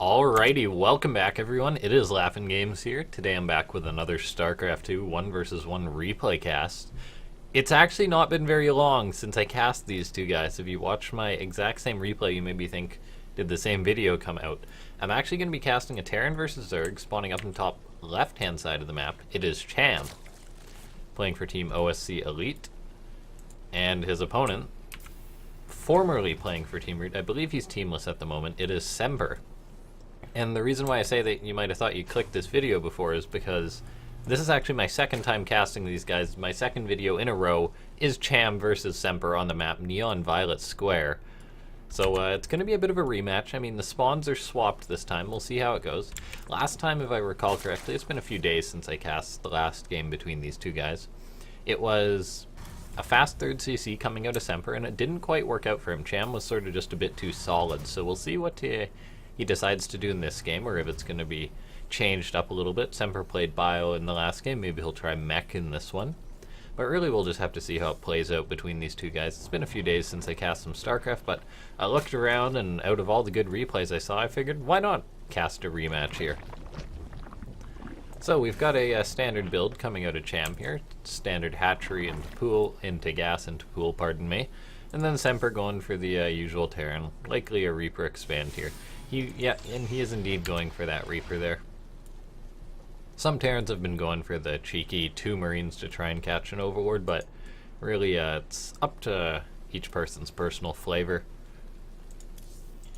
Alrighty, welcome back everyone. It is LaughNgamez here. Today I'm back with another Starcraft 2 1 versus 1 replay cast. It's actually not been very long since I cast these two guys. If you watch my exact same replay, you maybe think, did the same video come out? I'm actually going to be casting a Terran versus Zerg, spawning up in the top left-hand side of the map. It is Cham, playing for Team OSC Elite, and his opponent, formerly playing for Team Root, I believe he's teamless at the moment, it is Semper. And the reason why I say that you might have thought you clicked this video before is because this is actually my second time casting these guys. My second video in a row is Cham versus Semper on the map Neon Violet Square. So it's going to be a bit of a rematch. I mean, the spawns are swapped this time. We'll see how it goes. Last time, if I recall correctly, it's been a few days since I cast the last game between these two guys. It was a fast third CC coming out of Semper, and it didn't quite work out for him. Cham was sort of just a bit too solid, so we'll see what he decides to do in this game, or if it's going to be changed up a little bit. Semper played Bio in the last game. Maybe he'll try Mech in this one. But really, we'll just have to see how it plays out between these two guys. It's been a few days since I cast some Starcraft, but I looked around, and out of all the good replays I saw, I figured, why not cast a rematch here? So we've got a standard build coming out of Cham here. Standard hatchery into pool, into gas into pool, pardon me. And then Semper going for the usual Terran, likely a Reaper expand here. And he is indeed going for that Reaper there. Some Terrans have been going for the cheeky 2 Marines to try and catch an Overlord, but really it's up to each person's personal flavor.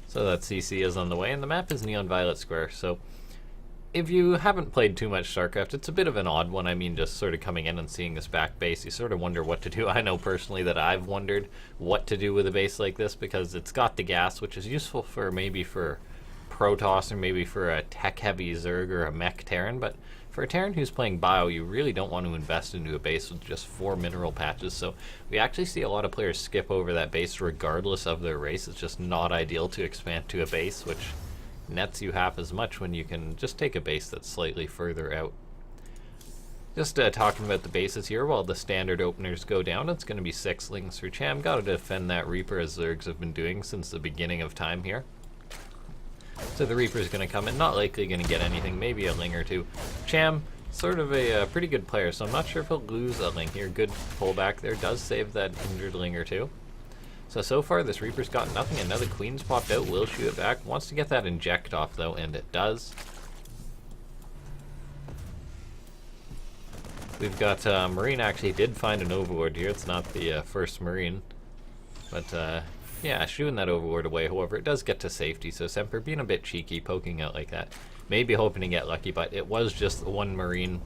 So that CC is on the way, and the map is Neon Violet Square, so if you haven't played too much StarCraft, it's a bit of an odd one. I mean, just sort of coming in and seeing this back base, you sort of wonder what to do. I know personally that I've wondered what to do with a base like this, because it's got the gas, which is useful for maybe for Protoss or maybe for a tech-heavy Zerg or a Mech Terran, but for a Terran who's playing Bio, you really don't want to invest into a base with just 4 mineral patches, so we actually see a lot of players skip over that base regardless of their race. It's just not ideal to expand to a base, which nets you half as much when you can just take a base that's slightly further out. Just talking about the bases here, while the standard openers go down, it's going to be 6 Lings for Cham. Got to defend that Reaper, as Zergs have been doing since the beginning of time here. So the Reaper's going to come in, not likely going to get anything, maybe a Ling or 2. Cham, sort of a pretty good player, so I'm not sure if he'll lose a Ling here. Good pullback there, does save that injured Ling or 2. So far this Reaper's got nothing, and now the Queen's popped out, will shoot it back. Wants to get that inject off though, and it does. We've got Marine actually did find an Overlord here. It's not the first Marine. But yeah, shooting that Overlord away, however, it does get to safety. So Semper being a bit cheeky, poking out like that. Maybe hoping to get lucky, but it was just 1 Marine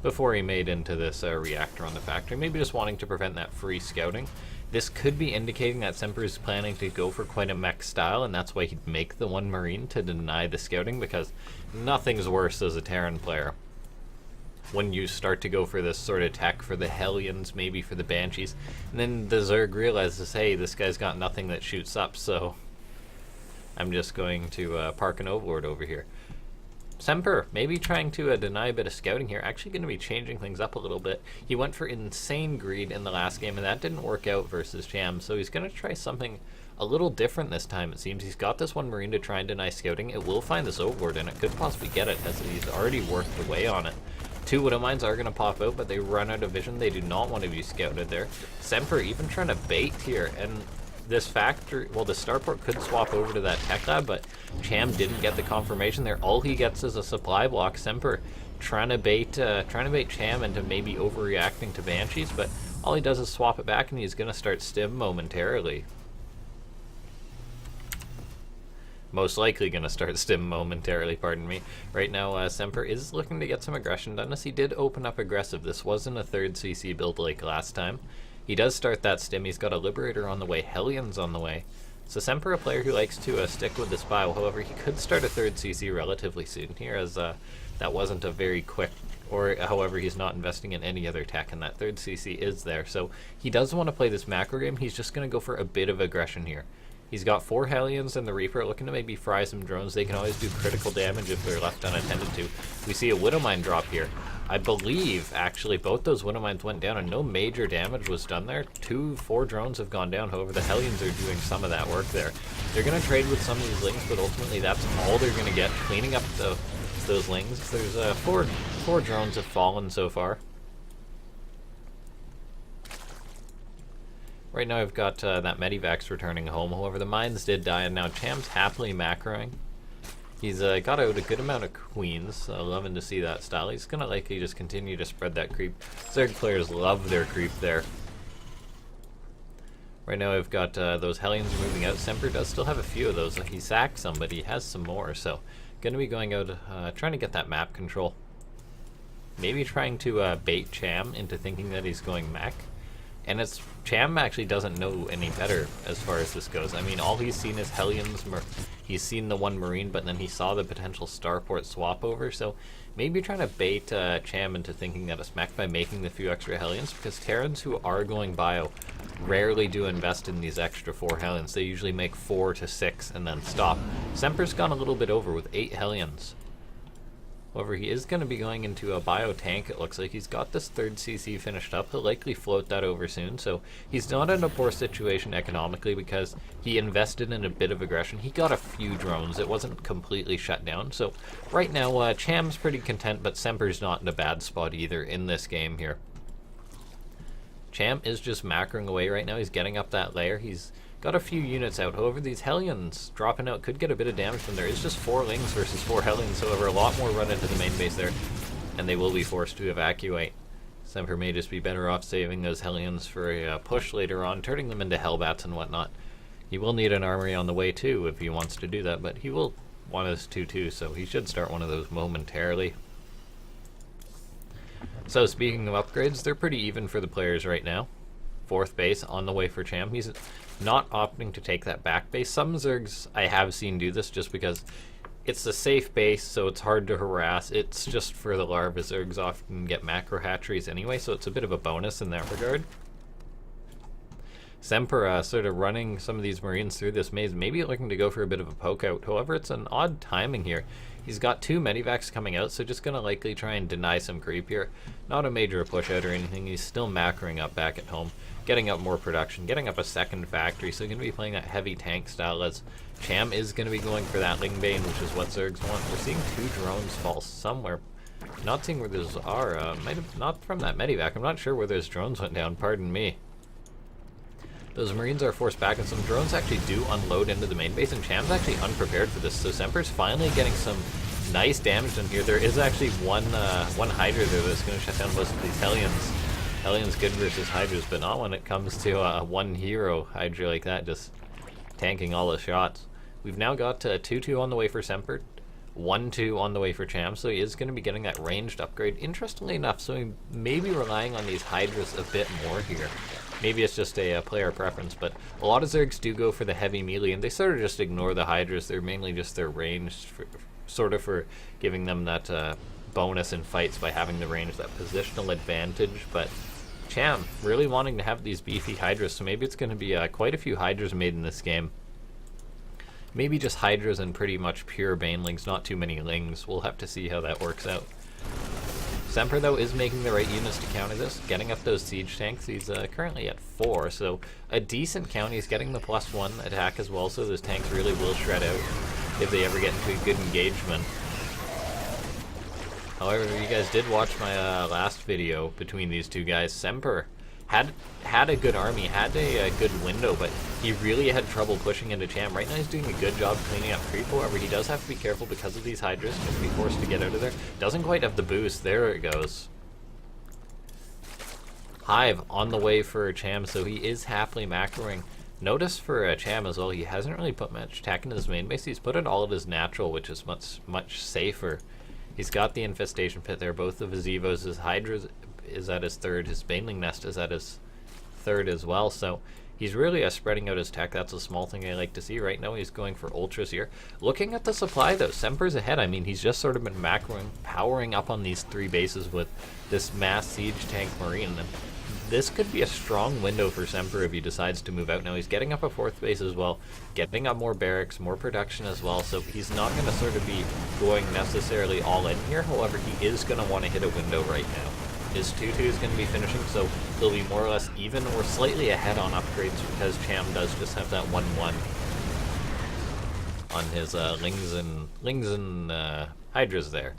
before he made into this reactor on the factory. Maybe just wanting to prevent that free scouting. This could be indicating that Semper is planning to go for quite a mech style, and that's why he'd make the 1 Marine to deny the scouting, because nothing's worse as a Terran player when you start to go for this sort of tech for the Hellions, maybe for the Banshees, and then the Zerg realizes, hey, this guy's got nothing that shoots up, so I'm just going to park an Overlord over here. Semper, maybe trying to deny a bit of scouting here, actually going to be changing things up a little bit. He went for insane greed in the last game, and that didn't work out versus Cham, so he's going to try something a little different this time, it seems. He's got this 1 Marine to try and deny scouting. It will find this Overlord, and it could possibly get it, as he's already worked away on it. 2 Widow Mines are going to pop out, but they run out of vision. They do not want to be scouted there. Semper even trying to bait here, and this factory, well, the starport could swap over to that tech lab, but Cham didn't get the confirmation there. All he gets is a supply block. Semper trying to bait Cham into maybe overreacting to Banshees, but all he does is swap it back, and he's going to start stim momentarily. Most likely going to start stim momentarily, pardon me. Right now, Semper is looking to get some aggression done, as he did open up aggressive. This wasn't a 3rd CC build like last time. He does start that stim. He's got a Liberator on the way, Hellions on the way. So Semper, a player who likes to stick with this bio. However, he could start a 3rd CC relatively soon here, as that wasn't a very quick, or however, he's not investing in any other tech, and that 3rd CC is there. So he does want to play this macro game. He's just going to go for a bit of aggression here. He's got 4 Hellions and the Reaper, looking to maybe fry some drones. They can always do critical damage if they're left unattended to. We see a Widow Mine drop here. I believe, actually, both those Widow Mines went down and no major damage was done there. 4 drones have gone down, however, the Hellions are doing some of that work there. They're going to trade with some of these Lings, but ultimately that's all they're going to get, cleaning up those Lings. There's 4 drones have fallen so far. Right now I've got that Medivacs returning home, however the mines did die, and now Cham's happily macroing. He's got out a good amount of queens, loving to see that style. He's going to likely just continue to spread that creep. Zerg players love their creep there. Right now I've got those Hellions moving out. Semper does still have a few of those. He sacked some, but he has some more, so going to be going out trying to get that map control. Maybe trying to bait Cham into thinking that he's going mech. And Cham actually doesn't know any better as far as this goes. I mean, all he's seen is Hellions. He's seen the one Marine, but then he saw the potential Starport swap over. So maybe trying to bait Cham into thinking that it's mech by making the few extra Hellions, because Terrans who are going bio rarely do invest in these extra 4 Hellions. They usually make 4 to 6 and then stop. Semper's gone a little bit over with 8 Hellions. However, he is going to be going into a bio tank, it looks like. He's got this 3rd CC finished up. He'll likely float that over soon, so he's not in a poor situation economically because he invested in a bit of aggression. He got a few drones. It wasn't completely shut down, so right now Cham's pretty content, but Semper's not in a bad spot either in this game here. Cham is just macroing away right now. He's getting up that layer. He's got a few units out. However, these Hellions dropping out could get a bit of damage from there. It's just 4 Lings versus 4 Hellions. However, a lot more run into the main base there, and they will be forced to evacuate. Semper may just be better off saving those Hellions for a push later on, turning them into Hellbats and whatnot. He will need an armory on the way too if he wants to do that, but he will want his 2-2, so he should start one of those momentarily. So speaking of upgrades, they're pretty even for the players right now. 4th base on the way for Cham. He's not opting to take that back base. Some Zergs I have seen do this just because it's a safe base, so it's hard to harass. It's just for the larva. Zergs often get macro hatcheries anyway, so it's a bit of a bonus in that regard. Semper sort of running some of these Marines through this maze, maybe looking to go for a bit of a poke out. However, it's an odd timing here. He's got 2 Medivacs coming out, so just going to likely try and deny some creep here. Not a major push out or anything. He's still macroing up back at home, getting up more production, getting up a 2nd factory, so going to be playing that heavy tank style as Cham is going to be going for that Lingbane, which is what Zergs want. We're seeing 2 drones fall somewhere. Not seeing where those are. Might have not from that Medivac. I'm not sure where those drones went down, pardon me. Those Marines are forced back, and some drones actually do unload into the main base, and Cham's actually unprepared for this, so Semper's finally getting some nice damage done here. There is actually one Hydra there that's going to shut down most of these Hellions. Hellions good versus Hydras, but not when it comes to one hero Hydra like that, just tanking all the shots. We've now got 2-2 on the way for Semper, 1-2 on the way for Cham, so he is going to be getting that ranged upgrade. Interestingly enough, so he may be relying on these Hydras a bit more here. Maybe it's just a player preference, but a lot of Zergs do go for the heavy melee, and they sort of just ignore the Hydras. They're mainly just their ranged, for giving them that bonus in fights by having the range, that positional advantage. But Cham really wanting to have these beefy Hydras, so maybe it's going to be quite a few Hydras made in this game. Maybe just Hydras and pretty much pure Banelings, not too many Lings. We'll have to see how that works out. Semper, though, is making the right units to counter this, getting up those siege tanks. He's currently at 4, so a decent count. He's getting the +1 attack as well, so those tanks really will shred out if they ever get into a good engagement. However, if you guys did watch my last video between these two guys, Semper had a good army, had a good window, but he really had trouble pushing into Cham. Right now he's doing a good job cleaning up creep. However, he does have to be careful because of these Hydras. He's going to be forced to get out of there. Doesn't quite have the boost. There it goes. Hive on the way for Cham, so he is happily macroing. Notice for Cham as well, he hasn't really put much attack into his main base. He's put it all at his natural, which is much safer. He's got the infestation pit there, both of his Evos. His Hydra is at his 3rd, his Baneling Nest is at his 3rd as well, so he's really spreading out his tech. That's a small thing I like to see. Right now he's going for Ultras here. Looking at the supply though, Semper's ahead. I mean, he's just sort of been macroing, powering up on these 3 bases with this mass siege tank Marine. And this could be a strong window for Semper if he decides to move out. Now he's getting up a 4th base as well, getting up more barracks, more production as well, so he's not going to sort of be going necessarily all in here. However, he is going to want to hit a window right now. His 2-2 is going to be finishing, so he'll be more or less even or slightly ahead on upgrades because Cham does just have that 1-1 on his Lings and Hydras there.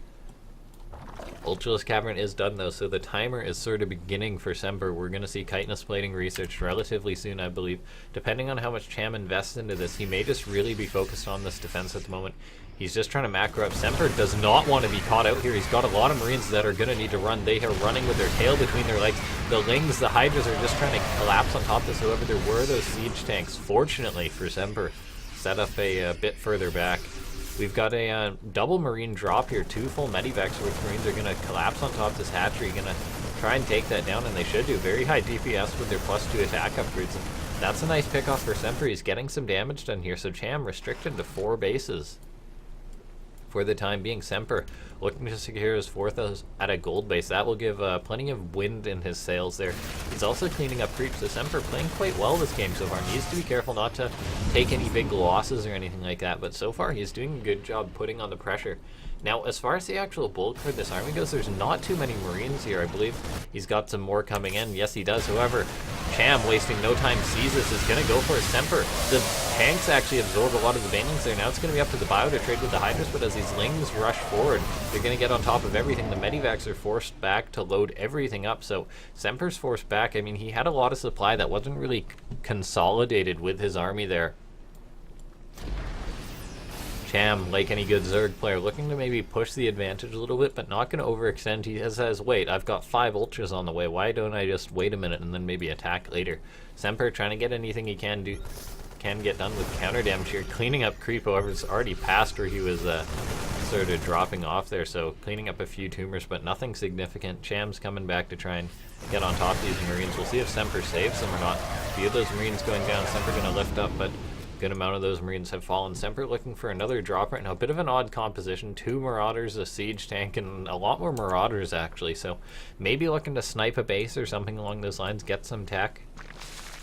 Ultralisk Cavern is done though, so the timer is sort of beginning for Semper. We're going to see chitinous plating researched relatively soon, I believe. Depending on how much Cham invests into this, he may just really be focused on this defense at the moment. He's just trying to macro up. Semper does not want to be caught out here. He's got a lot of Marines that are going to need to run. They are running with their tail between their legs. The Lings, the Hydras are just trying to collapse on top of this. However, there were those siege tanks, fortunately for Semper, set up a bit further back. We've got a double Marine drop here, 2 full Medivacs, which Marines are going to collapse on top of this hatchery, going to try and take that down, and they should do. Very high DPS with their +2 attack upgrades. And that's a nice pickoff for Semper. He's getting some damage done here, so Cham restricted to 4 bases. For the time being, Semper looking to secure his 4th at a gold base. That will give plenty of wind in his sails there. He's also cleaning up creeps, so Semper playing quite well this game so far. Needs to be careful not to take any big losses or anything like that, but so far he's doing a good job putting on the pressure. Now, as far as the actual bulk for this army goes, there's not too many Marines here. I believe he's got some more coming in. Yes, he does. However, Cham, wasting no time, sees this, is going to go for a Semper. The tanks actually absorb a lot of the banelings there. Now it's going to be up to the Bio to trade with the Hydras, but as these Lings rush forward, they're going to get on top of everything. The Medivacs are forced back to load everything up, so Semper's forced back. I mean, he had a lot of supply that wasn't really consolidated with his army there. Cham, like any good Zerg player, looking to maybe push the advantage a little bit, but not going to overextend. He says, wait, I've got 5 Ultras on the way. Why don't I just wait a minute and then maybe attack later? Semper trying to get anything he can get done with counter damage here. Cleaning up creep, however, it's already past where he was sort of dropping off there, so cleaning up a few tumors, but nothing significant. Cham's coming back to try and get on top of these Marines. We'll see if Semper saves them or not. A few of those Marines going down, Semper going to lift up, but good amount of those Marines have fallen. Semper looking for another drop right now. A bit of an odd composition. 2 Marauders, a siege tank, and a lot more Marauders actually. So maybe looking to snipe a base or something along those lines, get some tech.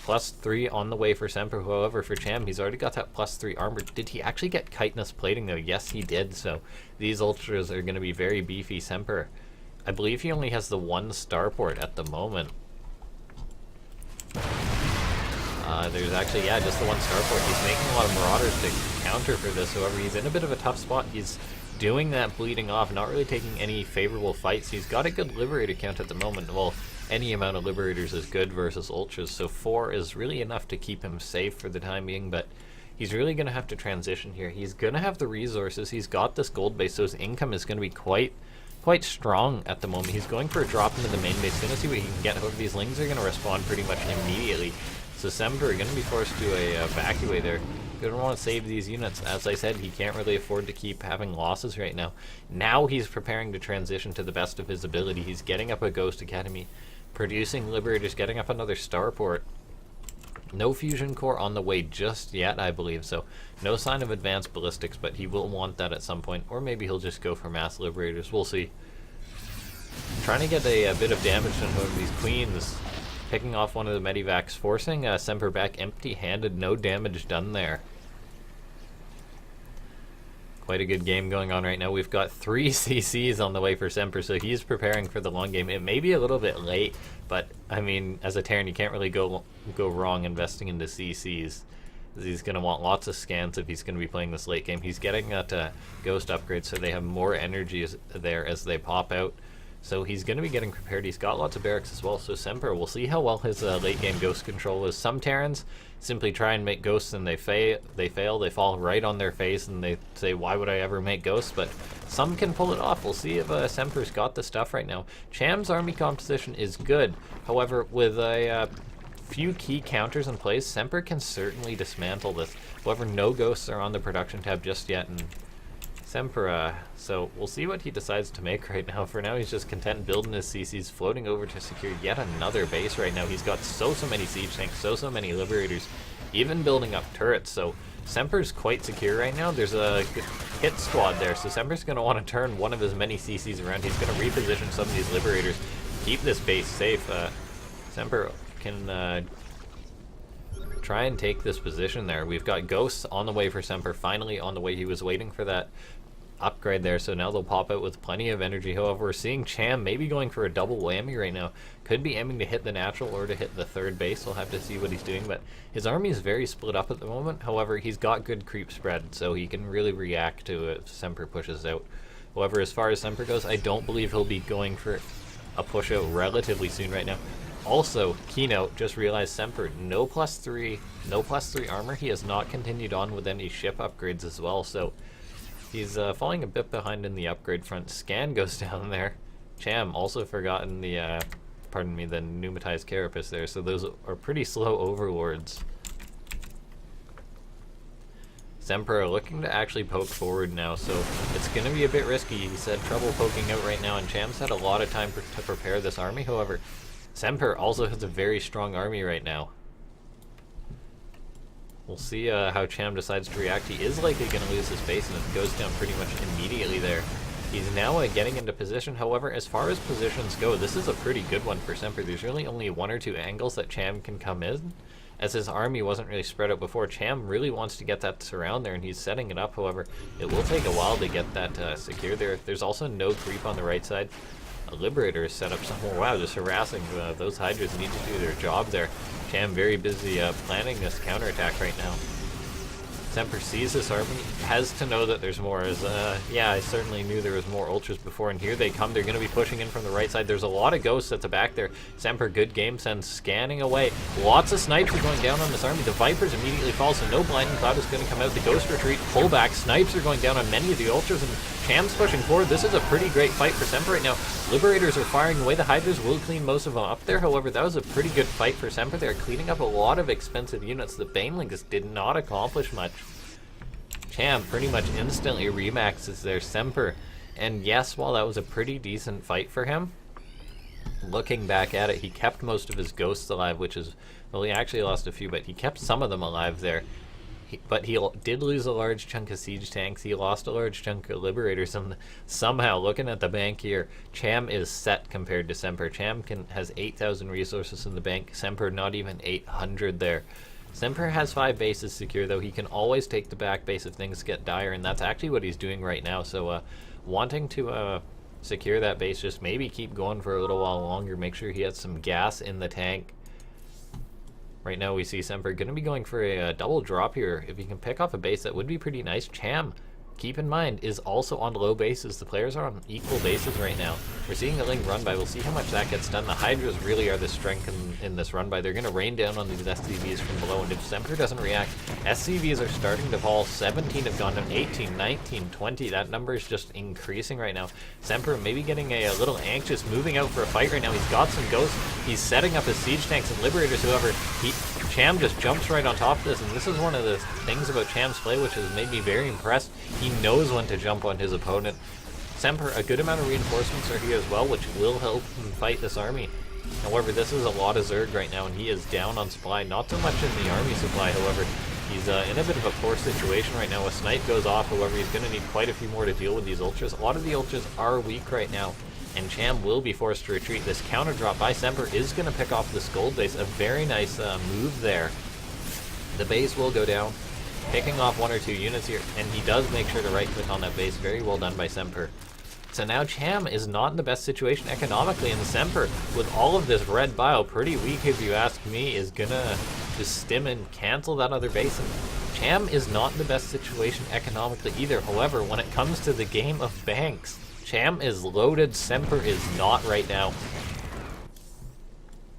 +3 on the way for Semper. However, for Cham, he's already got that +3 armor. Did he actually get chitinous plating though? Yes, he did. So these Ultras are going to be very beefy. Semper, I believe he only has the 1 starport at the moment. There's actually, yeah, just the 1 starport. He's making a lot of Marauders to counter for this. However, he's in a bit of a tough spot. He's doing that bleeding off, not really taking any favorable fights. He's got a good Liberator count at the moment. Well, any amount of Liberators is good versus Ultras, so 4 is really enough to keep him safe for the time being, but he's really going to have to transition here. He's going to have the resources. He's got this gold base, so his income is going to be quite strong at the moment. He's going for a drop into the main base. Going to see what he can get. However, these Lings are going to respond pretty much immediately. So Semper are going to be forced to evacuate there. Going to want to save these units. As I said, he can't really afford to keep having losses right now. Now he's preparing to transition to the best of his ability. He's getting up a Ghost Academy, producing Liberators, getting up another starport. No fusion core on the way just yet, I believe, so no sign of advanced ballistics, but he will want that at some point, or maybe he'll just go for mass Liberators. We'll see. Trying to get a bit of damage on one of these Queens, picking off one of the Medivacs, forcing Semper back empty-handed. No damage done there. Quite a good game going on right now. We've got 3 CCs on the way for Semper, so he's preparing for the long game. It may be a little bit late, but I mean, as a Terran, you can't really go wrong investing into CCs. He's going to want lots of scans if he's going to be playing this late game. He's getting that Ghost upgrade, so they have more energy there as they pop out. So he's going to be getting prepared. He's got lots of barracks as well. So Semper, we'll see how well his late game Ghost control is. Some Terrans simply try and make Ghosts and they fail. They fall right on their face and they say, why would I ever make Ghosts? But some can pull it off. We'll see if Semper's got the stuff right now. Cham's army composition is good. However, with a few key counters in place, Semper can certainly dismantle this. However, no Ghosts are on the production tab just yet, and Semper, so we'll see what he decides to make right now. For now, he's just content building his CCs, floating over to secure yet another base right now. He's got so many siege tanks, so many Liberators, even building up turrets. So Semper's quite secure right now. There's a hit squad there, so Semper's going to want to turn one of his many CCs around. He's going to reposition some of these Liberators, keep this base safe. Semper can try and take this position there. We've got Ghosts on the way for Semper, finally on the way. He was waiting for that upgrade there, so now they'll pop out with plenty of energy. However, we're seeing Cham maybe going for a double whammy right now. Could be aiming to hit the natural or to hit the third base. We'll have to see what he's doing, but his army is very split up at the moment. However, he's got good creep spread, so he can really react to it if Semper pushes out. However, as far as Semper goes, I don't believe he'll be going for a push out relatively soon right now. Also, keynote, just realized Semper, no +3 armor. He has not continued on with any ship upgrades as well, so he's falling a bit behind in the upgrade front. Scan goes down there. Cham also forgotten the, pardon me, the pneumatized carapace there, so those are pretty slow overlords. Semper looking to actually poke forward now, so it's going to be a bit risky. He said trouble poking out right now, and Cham's had a lot of time to prepare this army. However, Semper also has a very strong army right now. We'll see how Cham decides to react. He is likely going to lose his base, and it goes down pretty much immediately there. He's now getting into position. However, as far as positions go, this is a pretty good one for Semper. There's really only 1 or 2 angles that Cham can come in, as his army wasn't really spread out before. Cham really wants to get that surround there, and he's setting it up. However, it will take a while to get that secure there. There's also no creep on the right side. A Liberator is set up somewhere. Wow, just harassing. Those Hydras need to do their job there. Cham very busy planning this counterattack right now. Semper sees this army, has to know that there's more, as, yeah, I certainly knew there was more Ultras before, and here they come. They're going to be pushing in from the right side. There's a lot of Ghosts at the back there. Semper, good game sense, scanning away. Lots of snipes are going down on this army. The Vipers immediately fall, so no Blinding Cloud is going to come out. The Ghost retreat, pullback. Snipes are going down on many of the Ultras, and Cham's pushing forward. This is a pretty great fight for Semper right now. Liberators are firing away. The Hydras will clean most of them up there. However, that was a pretty good fight for Semper. They're cleaning up a lot of expensive units. The Banelings did not accomplish much. Cham pretty much instantly remaxes their Semper, and yes, while that was a pretty decent fight for him, looking back at it, he kept most of his Ghosts alive, which is, well, he actually lost a few, but he kept some of them alive there. But he did lose a large chunk of siege tanks. He lost a large chunk of Liberators, and somehow, looking at the bank here, Cham is set compared to Semper. Cham has 8,000 resources in the bank. Semper not even 800 there. Semper has 5 bases secure, though. He can always take the back base if things get dire, and that's actually what he's doing right now. So wanting to secure that base, just maybe keep going for a little while longer, make sure he has some gas in the tank. Right now we see Semper going to be going for a double drop here. If he can pick off a base, that would be pretty nice. Cham, keep in mind, is also on low bases. The players are on equal bases right now. We're seeing a Ling run by. We'll see how much that gets done. The Hydras really are the strength in this run by. They're going to rain down on these SCVs from below, and if Semper doesn't react, SCVs are starting to fall. 17 have gone down, 18, 19, 20. That number is just increasing right now. Semper maybe getting a little anxious, moving out for a fight right now. He's got some Ghosts. He's setting up his siege tanks and Liberators. However, Cham just jumps right on top of this, and this is one of the things about Cham's play which has made me very impressed. He knows when to jump on his opponent. Semper, a good amount of reinforcements are here as well, which will help him fight this army. However, this is a lot of Zerg right now, and he is down on supply. Not so much in the army supply, however. He's in a bit of a poor situation right now. A snipe goes off, however, he's going to need quite a few more to deal with these Ultras. A lot of the Ultras are weak right now, and Cham will be forced to retreat. This counter drop by Semper is going to pick off this gold base. A very nice move there. The base will go down, picking off 1 or 2 units here, and he does make sure to right-click on that base. Very well done by Semper. So now Cham is not in the best situation economically, and Semper, with all of this red bile, pretty weak if you ask me, is gonna just stim and cancel that other base. And Cham is not in the best situation economically either. However, when it comes to the game of banks, Cham is loaded, Semper is not right now.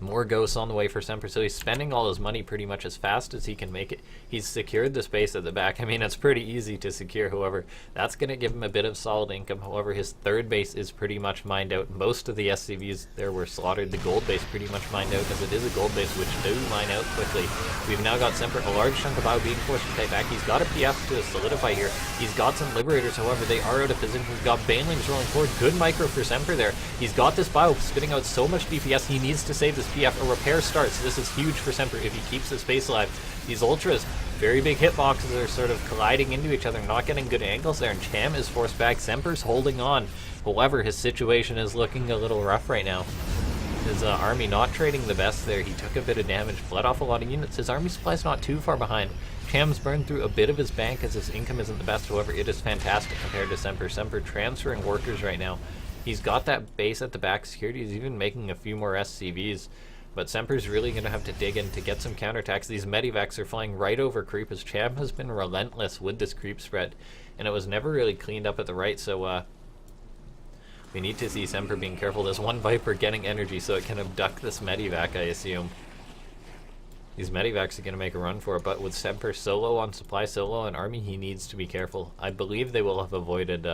More Ghosts on the way for Semper, so he's spending all his money pretty much as fast as he can make it. He's secured the space at the back. I mean, it's pretty easy to secure, however. That's going to give him a bit of solid income. However, his third base is pretty much mined out. Most of the SCVs there were slaughtered. The gold base pretty much mined out, as it is a gold base, which do mine out quickly. We've now got Semper, a large chunk of bio being forced to take back. He's got a PF to solidify here. He's got some Liberators, however, they are out of position. He's got Banelings rolling forward. Good micro for Semper there. He's got this bio spitting out so much DPS. He needs to save this PF. A repair starts. This is huge for Semper if he keeps his base alive. These Ultras, very big hitboxes, are sort of colliding into each other, not getting good angles there, and Cham is forced back. Semper's holding on. However, his situation is looking a little rough right now. His army not trading the best there. He took a bit of damage, bled off a lot of units. His army supply's not too far behind. Cham's burned through a bit of his bank as his income isn't the best. However, it is fantastic compared to Semper. Semper transferring workers right now. He's got that base at the back secured. He's even making a few more SCVs. But Semper's really going to have to dig in to get some counterattacks. These medivacs are flying right over creep as Cham has been relentless with this creep spread. And it was never really cleaned up at the right, so we need to see Semper being careful. There's one Viper getting energy so it can abduct this medivac, I assume. These medivacs are going to make a run for it, but with Semper solo on supply, solo on army, he needs to be careful. I believe they will have avoided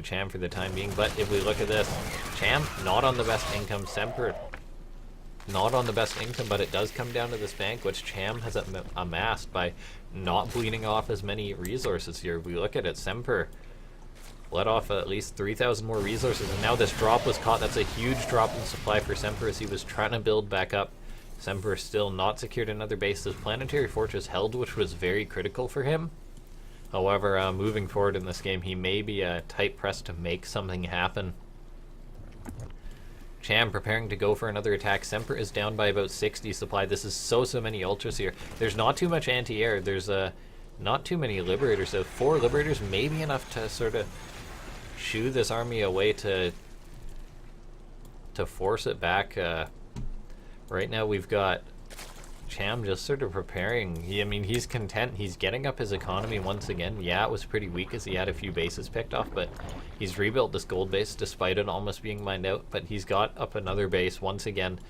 Cham for the time being, but if we look at this, Cham not on the best income, Semper not on the best income, but it does come down to this bank, which Cham has amassed by not bleeding off as many resources here. If we look at it, Semper let off at least 3,000 more resources, and now this drop was caught. That's a huge drop in supply for Semper as he was trying to build back up. Semper still not secured another base. This planetary fortress held, which was very critical for him. However, moving forward in this game, he may be tight pressed to make something happen. Cham preparing to go for another attack. Semper is down by about 60 supply. This is so many ultras here. There's not too much anti-air. There's not too many liberators. So 4 liberators may be enough to sort of shoo this army away to force it back. Right now we've got Cham just sort of preparing. I mean, he's content. He's getting up his economy once again. Yeah, it was pretty weak as he had a few bases picked off, but he's rebuilt this gold base despite it almost being mined out. But he's got up another base once again,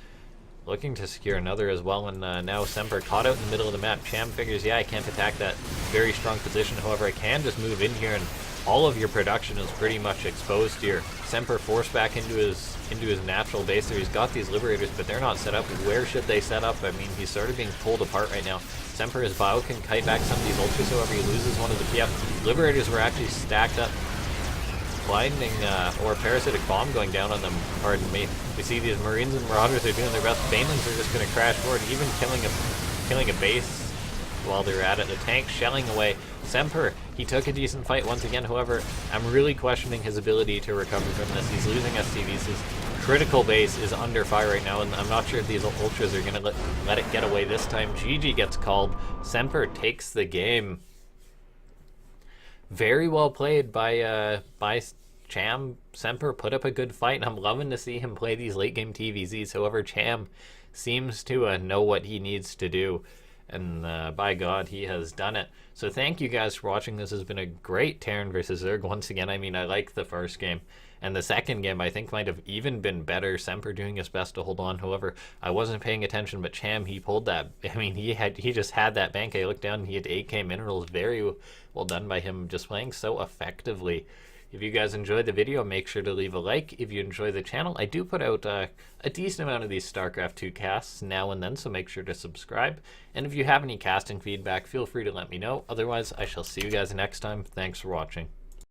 looking to secure another as well. And now Semper caught out in the middle of the map. Cham figures, yeah, I can't attack that very strong position. However, I can just move in here, and all of your production is pretty much exposed here. Semper forced back into his natural base there. He's got these liberators, but they're not set up. Where should they set up? I mean, he's sort of being pulled apart right now. Semper, his bio can kite back some of these ultras, however he loses one of the PF. Liberators were actually stacked up. Blinding or parasitic bomb going down on them, pardon me. We see these Marines and Marauders are doing their best. Banelings are just going to crash forward, even killing a base while they're at it. The tank shelling away. Semper, he took a decent fight once again. However, I'm really questioning his ability to recover from this. He's losing SCVs. His critical base is under fire right now, and I'm not sure if these ultras are going to let it get away this time. GG gets called. Semper takes the game. Very well played by Cham. Semper put up a good fight, and I'm loving to see him play these late game TvZs. However, Cham seems to know what he needs to do, and by God, he has done it. So thank you guys for watching. This has been a great Terran versus Zerg. Once again, I mean, I like the first game, and the second game I think might have even been better. Semper doing his best to hold on. However, I wasn't paying attention, but Cham, he pulled that. I mean, he just had that bank. I looked down and he had 8k minerals. Very well done by him, just playing so effectively. If you guys enjoyed the video, make sure to leave a like. If you enjoy the channel, I do put out a decent amount of these StarCraft 2 casts now and then, so make sure to subscribe. And if you have any casting feedback, feel free to let me know. Otherwise, I shall see you guys next time. Thanks for watching.